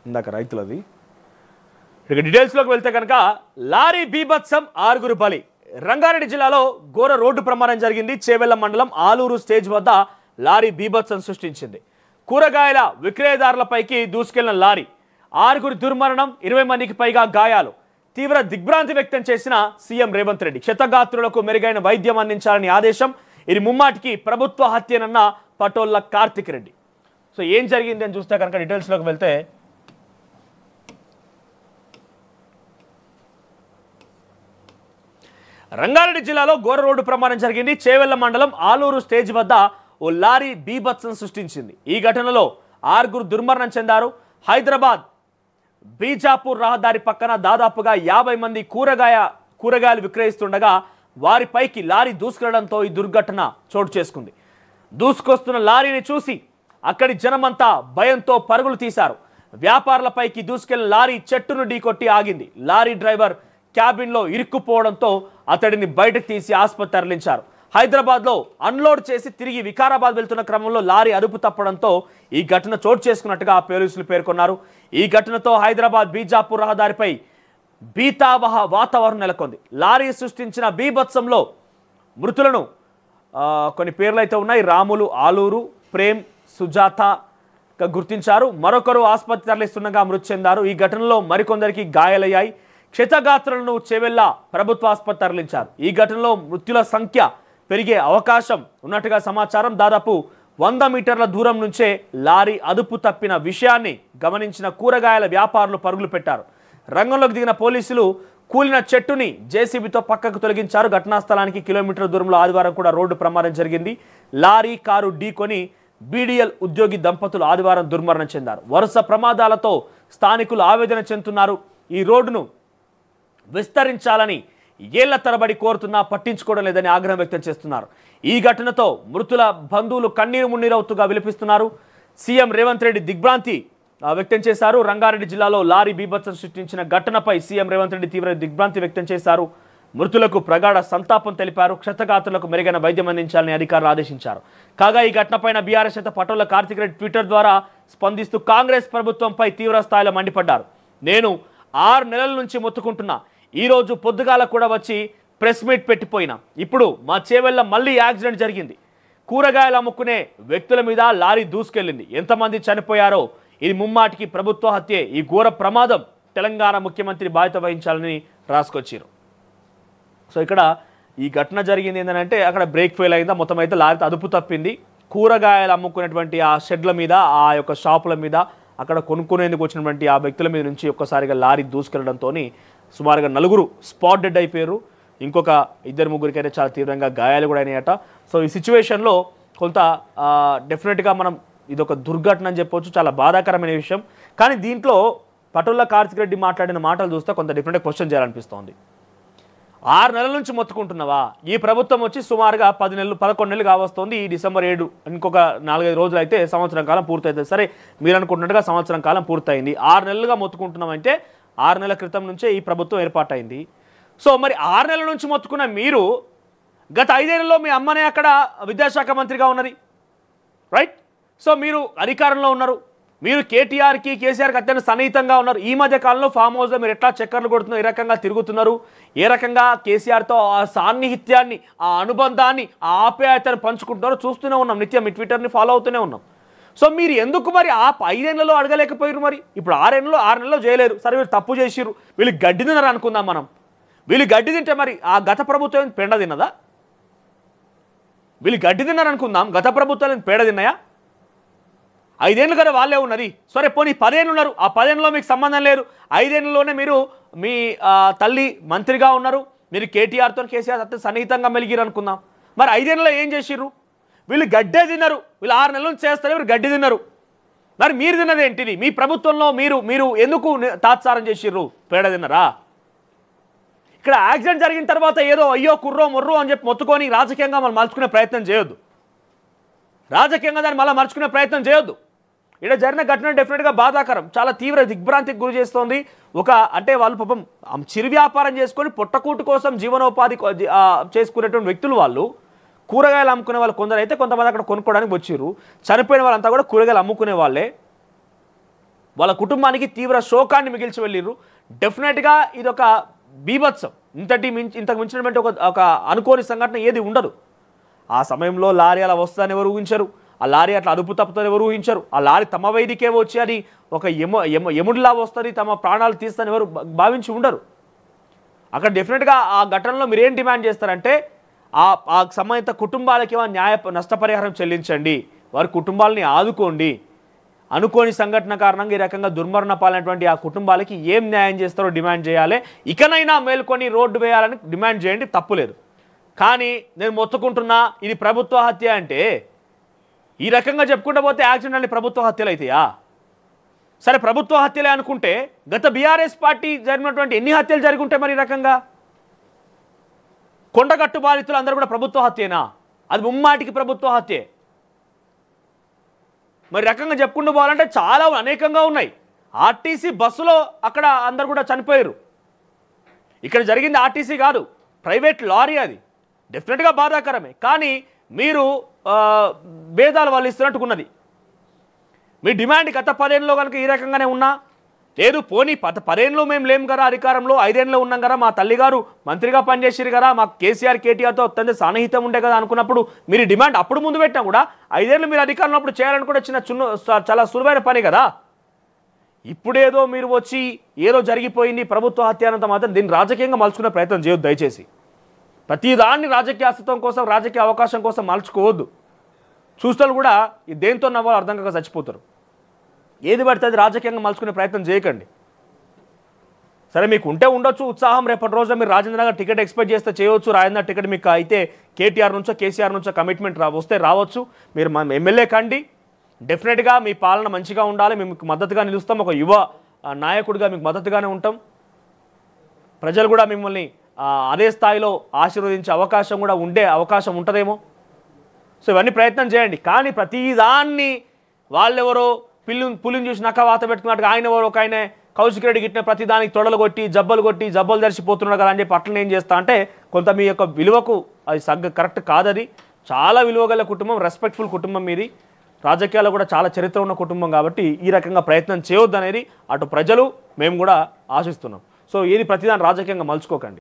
ఇందాక రైతులది. ఇక డీటెయిల్స్లోకి వెళ్తే కనుక లారీ బీభత్సం 6 బలి. రంగారెడ్డి జిల్లాలో ఘోర రోడ్డు ప్రమాదం జరిగింది. చేవెళ్ల మండలం ఆలూరు స్టేజ్ వద్ద లారీ బీభత్సం సృష్టించింది. కూరగాయల విక్రయదారులపైకి దూసుకెళ్లిన లారీ 6 దుర్మరణం, 20 మందికి పైగా గాయాలు. తీవ్ర దిగ్భ్రాంతి వ్యక్తం చేసిన సీఎం రేవంత్ రెడ్డి క్షతగాత్రులకు మెరుగైన వైద్యం అందించాలని ఆదేశం. ఇది ముమ్మాటికి ప్రభుత్వ హత్యనన్న పటోళ్ల కార్తిక్ రెడ్డి. సో ఏం జరిగింది అని చూస్తే కనుక డీటెయిల్స్లోకి వెళ్తే రంగారెడ్డి జిల్లాలో ఘోర రోడ్డు ప్రమాదం జరిగింది. చేవెళ్ల మండలం ఆలూరు స్టేజ్ వద్ద ఓ లారీ బీభత్సం సృష్టించింది. ఈ ఘటనలో 6 దుర్మరణం చెందారు. హైదరాబాద్ బీజాపూర్ రహదారి పక్కన దాదాపుగా 50 మంది కూరగాయలు విక్రయిస్తుండగా వారిపైకి లారీ దూసుకెళ్లడంతో ఈ దుర్ఘటన చోటు చేసుకుంది. దూసుకొస్తున్న లారీని చూసి అక్కడి జనమంతా భయంతో పరుగులు తీశారు. వ్యాపారులపైకి దూసుకెళ్లిన లారీ చెట్టును ఢీకొట్టి ఆగింది. లారీ డ్రైవర్ క్యాబిన్లో ఇరుక్కుపోవడంతో అతడిని బయటకు తీసి ఆసుపత్రి తరలించారు. హైదరాబాద్లో అన్లోడ్ చేసి తిరిగి వికారాబాద్ వెళ్తున్న క్రమంలో లారీ అదుపు తప్పడంతో ఈ ఘటన చోటు చేసుకున్నట్టుగా పోలీసులు పేర్కొన్నారు. ఈ ఘటనతో హైదరాబాద్ బీజాపూర్ రహదారిపై భీతావహ వాతావరణం నెలకొంది. లారీ సృష్టించిన బీభత్సంలో మృతులను కొన్ని పేర్లు అయితే ఉన్నాయి. రాములు, ఆలూరు, ప్రేమ్, సుజాత గుర్తించారు. మరొకరు ఆసుపత్రి తరలిస్తుండగా మృతి చెందారు. ఈ ఘటనలో మరికొందరికి గాయాలయ్యాయి. క్షతగాత్రులను చేవెళ్ల ప్రభుత్వ ఆసుపత్రి తరలించారు. ఈ ఘటనలో మృతుల సంఖ్య పెరిగే అవకాశం ఉన్నట్టుగా సమాచారం. దాదాపు 100 మీటర్ల దూరం నుంచే లారీ అదుపు తప్పిన విషయాన్ని గమనించిన కూరగాయల వ్యాపారులు పరుగులు పెట్టారు. రంగంలోకి దిగిన పోలీసులు కూలిన చెట్టుని జేసీబీతో పక్కకు తొలగించారు. ఘటనా స్థలానికి కిలోమీటర్ల దూరంలో ఆదివారం కూడా రోడ్డు ప్రమాదం జరిగింది. లారీ కారు ఢీకొని బీడీఎల్ ఉద్యోగి దంపతులు ఆదివారం దుర్మరణం చెందారు. వరుస ప్రమాదాలతో స్థానికులు ఆవేదన చెందుతున్నారు. ఈ రోడ్డును విస్తరించాలని ఏళ్ల తరబడి కోరుతున్నా పట్టించుకోవడం లేదని ఆగ్రహం వ్యక్తం చేస్తున్నారు. ఈ ఘటనతో మృతుల బంధువులు కన్నీరు మున్నీరవుతుగా విలపిస్తున్నారు. సీఎం రేవంత్ రెడ్డి దిగ్భ్రాంతి వ్యక్తం చేశారు. రంగారెడ్డి జిల్లాలో లారీ బీభత్సం సృష్టించిన ఘటనపై సీఎం రేవంత్ రెడ్డి తీవ్ర దిగ్భ్రాంతి వ్యక్తం చేశారు. మృతులకు ప్రగాఢ సంతాపం తెలిపారు. క్షతగాత్రులకు మెరుగైన వైద్యం అందించాలని అధికారులు ఆదేశించారు. కాగా ఈ ఘటనపైన బీఆర్ఎస్ నేత పటోళ్ల కార్తిక్ రెడ్డి ట్విట్టర్ ద్వారా స్పందిస్తూ కాంగ్రెస్ ప్రభుత్వంపై తీవ్ర స్థాయిలో మండిపడ్డారు. నేను 6 నెలల నుంచి మొత్తుకుంటున్నా. ఈరోజు పొద్దుగాల కూడా వచ్చి ప్రెస్ మీట్ పెట్టిపోయినా. ఇప్పుడు మా చేవెళ్ళ మళ్ళీ యాక్సిడెంట్ జరిగింది. కూరగాయలు అమ్ముకునే వ్యక్తుల మీద లారీ దూసుకెళ్ళింది. ఎంతమంది చనిపోయారో ఇది ముమ్మాటికి ప్రభుత్వ హత్యే. ఈ ఘోర ప్రమాదం తెలంగాణ ముఖ్యమంత్రి బాధ్యత వహించాలని రాసుకొచ్చారు. సో ఇక్కడ ఈ ఘటన జరిగింది ఏంటంటే అక్కడ బ్రేక్ ఫెయిల్ అయిందా, మొత్తం అయితే లారీ అదుపు తప్పింది. కూరగాయలు అమ్ముకునేటువంటి ఆ షెడ్ల మీద, ఆ యొక్క షాపుల మీద, అక్కడ కొనుక్కునేందుకు వచ్చినటువంటి ఆ వ్యక్తుల మీద నుంచి ఒక్కసారిగా లారీ దూసుకెళ్లడంతో సుమారుగా 4 స్పాట్ డెడ్ అయిపోయారు. ఇంకొక 2-3 అయితే చాలా తీవ్రంగా గాయాలు కూడా అయినాయట. సో ఈ సిచ్యువేషన్లో కొంత డెఫినెట్గా మనం ఇదొక దుర్ఘటన అని చెప్పవచ్చు, చాలా బాధాకరమైన విషయం. కానీ దీంట్లో పటోళ్ల కార్తిక్ రెడ్డి మాట్లాడిన మాటలు చూస్తే కొంత డెఫినెట్గా క్వశ్చన్ చేయాలనిపిస్తోంది. 6 నెలల నుంచి మొత్తుకుంటున్నావా? ఈ ప్రభుత్వం వచ్చి సుమారుగా 11 నెలలు కావస్తుంది. ఈ డిసెంబర్ 7 ఇంకొక 4-5 రోజులు అయితే సంవత్సరం కాలం పూర్తవుతుంది. సరే, మీరు అనుకుంటున్నట్టుగా సంవత్సరం కాలం పూర్తయింది. 6 నెలలుగా మొత్తుకుంటున్నామంటే 6 నెలల క్రితం నుంచే ఈ ప్రభుత్వం ఏర్పాటైంది. సో మరి 6 నెలల నుంచి మొత్తుకున్న మీరు గత 5 ఏళ్లలో మీ అమ్మనే అక్కడ విద్యాశాఖ మంత్రిగా ఉన్నది, రైట్? సో మీరు అధికారంలో ఉన్నారు. మీరు కేటీఆర్కి, కేసీఆర్కి అత్యంత సన్నిహితంగా ఉన్నారు. ఈ మధ్య కాలంలో ఫామ్ హౌస్లో మీరు ఎట్లా చక్కర్లు కొడుతున్నారు, ఏ రకంగా తిరుగుతున్నారు, ఏ రకంగా కేసీఆర్తో ఆ సాన్నిహిత్యాన్ని, ఆ అనుబంధాన్ని, ఆ ఆప్యాయతను పంచుకుంటున్నారో చూస్తూనే ఉన్నాం. నిత్యం మీ ట్విట్టర్ని ఫాలో అవుతూనే ఉన్నాం. సో మీరు ఎందుకు మరి ఆ 5 ఏళ్లలో అడగలేకపోయారు? మరి ఇప్పుడు 6 నెలల్లో చేయలేరు. సరే, వీళ్ళు తప్పు చేసిర్రు, వీళ్ళు గడ్డి తిన్నారు అనుకుందాం మనం. వీళ్ళు గడ్డి తింటే మరి ఆ గత ప్రభుత్వం పెండ తిన్నదా? వీళ్ళు గడ్డి తిన్నారు అనుకుందాం, గత ప్రభుత్వాలు పేడ తిన్నాయా? 5 ఏళ్ళు కదా వాళ్ళే ఉన్నది. సరే, పోనీ 10 ఏళ్ళు ఉన్నారు. ఆ 10 ఏళ్ళలో మీకు సంబంధం లేదు. 5 ఏళ్ళలోనే మీరు మీ తల్లి మంత్రిగా ఉన్నారు. మీరు కేటీఆర్తో, కేసీఆర్ అత్యంత సన్నిహితంగా మెలిగిరు అనుకుందాం. మరి 5 ఏళ్ళలో ఏం చేసిర్రు? వీళ్ళు గడ్డే తిన్నారు. వీళ్ళు 6 నెలల నుంచి చేస్తారు, వీళ్ళు గడ్డి తిన్నారు. మరి మీరు తిన్నది ఏంటిది? మీ ప్రభుత్వంలో మీరు ఎందుకు తాత్సారం చేసిర్రు? పేడ తిన్నారా? ఇక్కడ యాక్సిడెంట్ జరిగిన తర్వాత ఏదో అయ్యో కుర్రో మొర్రో అని చెప్పి మొత్తుకొని రాజకీయంగా మనం మలుచుకునే ప్రయత్నం చేయొద్దు. రాజకీయంగా దాన్ని మళ్ళీ మలుచుకునే ప్రయత్నం చేయొద్దు. ఇక్కడ జరిగిన ఘటన డెఫినెట్గా బాధాకరం, చాలా తీవ్ర దిగ్భ్రాంతికి గురి చేస్తోంది. అంటే వాళ్ళు పాపం చిరు వ్యాపారం చేసుకొని పొట్టకూటు కోసం జీవనోపాధి చేసుకునేటువంటి వ్యక్తులు వాళ్ళు. కూరగాయలు అమ్ముకునే వాళ్ళు కొందరు అయితే, కొంతమంది అక్కడ కొనుక్కోవడానికి వచ్చారు. చనిపోయిన వాళ్ళంతా కూడా కూరగాయలు అమ్ముకునే వాళ్ళే. వాళ్ళ కుటుంబానికి తీవ్ర శోకాన్ని మిగిల్చి వెళ్ళిర్రు. డెఫినెట్గా ఇదొక బీభత్సం. ఇంతకు మించినటువంటి ఒక అనుకోని సంఘటన ఏది ఉండదు. ఆ సమయంలో లారీ అలా వస్తుందని ఎవరు ఊహించరు. ఆ లారీ అట్లా అదుపు తప్పుతుందని ఎవరు ఊహించరు. ఆ లారీ తమ వైదికే వచ్చి అది ఒక యముడిలా వస్తుంది, తమ ప్రాణాలు తీస్తుందని ఎవరు భావించి ఉండరు. అక్కడ డెఫినెట్గా ఆ ఘటనలో మీరేం డిమాండ్ చేస్తారంటే ఆ సంబంధిత కుటుంబాలకి నష్టపరిహారం చెల్లించండి, వారి కుటుంబాలని ఆదుకోండి. అనుకోని సంఘటన కారణంగా ఈ రకంగా దుర్మరణ పాలైనటువంటి ఆ కుటుంబాలకి ఏం న్యాయం చేస్తారో డిమాండ్ చేయాలి. ఇకనైనా మేల్కొని రోడ్డు వేయాలని డిమాండ్ చేయండి, తప్పులేదు. కానీ నేను మొత్తుకుంటున్నా ఇది ప్రభుత్వ హత్య అంటే ఈ రకంగా చెప్పుకుంటూ పోతే యాక్సిడెంట్ అన్ని ప్రభుత్వ హత్యలు అవుతాయా? సరే ప్రభుత్వ హత్యలే అనుకుంటే గత బీఆర్ఎస్ పార్టీ జరిగినటువంటి ఎన్ని హత్యలు జరిగి ఉంటాయి మరి? ఈ రకంగా కొండగట్టు బాధితులు అందరూ కూడా ప్రభుత్వ హత్యేనా? అది ముమ్మాటికి ప్రభుత్వ హత్యే. మరి రకంగా చెప్పుకుంటూ పోవాలంటే చాలా అనేకంగా ఉన్నాయి. ఆర్టీసీ బస్సులో అక్కడ అందరు కూడా చనిపోయారు. ఇక్కడ జరిగింది ఆర్టీసీ కాదు, ప్రైవేట్ లారీ. అది డెఫినెట్గా బాధాకరమే. కానీ మీరు భేదాలు వాళ్ళు ఇస్తున్నట్టుకున్నది. మీ డిమాండ్ గత 10 ఏళ్ళలో కనుక ఈ రకంగానే ఉన్నా లేదు, పోనీ 10 ఏళ్ళలో మేము లేము కదా అధికారంలో, 5 ఏళ్ళలో ఉన్నాం కదా, మా తల్లిగారు మంత్రిగా పనిచేసారు కదా, మాకు కేసీఆర్ కేటీఆర్తో అత్యంత సాన్నిహితం ఉండే కదా అనుకున్నప్పుడు మీరు డిమాండ్ అప్పుడు ముందు పెట్టినా కూడా 5 ఏళ్ళు మీరు అధికారంలో అప్పుడు చేయాలనుకుంటే చాలా సులువైన పని కదా. ఇప్పుడేదో మీరు వచ్చి ఏదో జరిగిపోయింది ప్రభుత్వ హత్య అన్నంత మాత్రం దీన్ని రాజకీయంగా మలుచుకునే ప్రయత్నం చేయొద్దు దయచేసి. ప్రతిదాన్ని రాజకీయ అస్తిత్వం కోసం, రాజకీయ అవకాశం కోసం మలుచుకోవద్దు. చూస్తలు కూడా దేంతో నవ్వాలో అర్థం కాక చచ్చిపోతారు. ఏది పడితే అది రాజకీయంగా మలుచుకునే ప్రయత్నం చేయకండి. సరే మీకు ఉంటే ఉండొచ్చు ఉత్సాహం, రేపటి రోజున మీరు రాజేంద్రనగర్ టికెట్ ఎక్స్పెక్ట్ చేస్తే చేయవచ్చు. రాజేంద్ర టికెట్ మీకు అయితే కేటీఆర్ నుంచో కేసీఆర్ నుంచో కమిట్మెంట్ వస్తే రావచ్చు. మీరు ఎమ్మెల్యే కండి, డెఫినెట్గా మీ పాలన మంచిగా ఉండాలి, మేము మీకు మద్దతుగా నిలుస్తాం. ఒక యువ నాయకుడిగా మీకు మద్దతుగానే ఉంటాం. ప్రజలు కూడా మిమ్మల్ని అదే స్థాయిలో ఆశీర్వదించే అవకాశం కూడా ఉండే అవకాశం ఉంటుందేమో. సో ఇవన్నీ ప్రయత్నం చేయండి. కానీ ప్రతిదాన్ని వాళ్ళెవరో పులిని చూసి నక్క వాత పెట్టుకున్నట్టుగా ఆయన ఎవరో ఒక ఆయన కౌశిక్ రెడ్డి గిట్టిన ప్రతిదానికి తొడలు కొట్టి జబ్బలు దర్శిపోతున్నాడు కదా అని చెప్పి అట్లనే ఏం చేస్తా అంటే కొంత మీ యొక్క విలువకు అది కరెక్ట్ కాదది. చాలా విలువగల కుటుంబం, రెస్పెక్ట్ఫుల్ కుటుంబం మీది, రాజకీయాల్లో కూడా చాలా చరిత్ర ఉన్న కుటుంబం. కాబట్టి ఈ రకంగా ప్రయత్నం చేయొద్దు అనేది అటు ప్రజలు మేము కూడా ఆశిస్తున్నాం. సో ఏది ప్రతిదాన్ని రాజకీయంగా మలుచుకోకండి.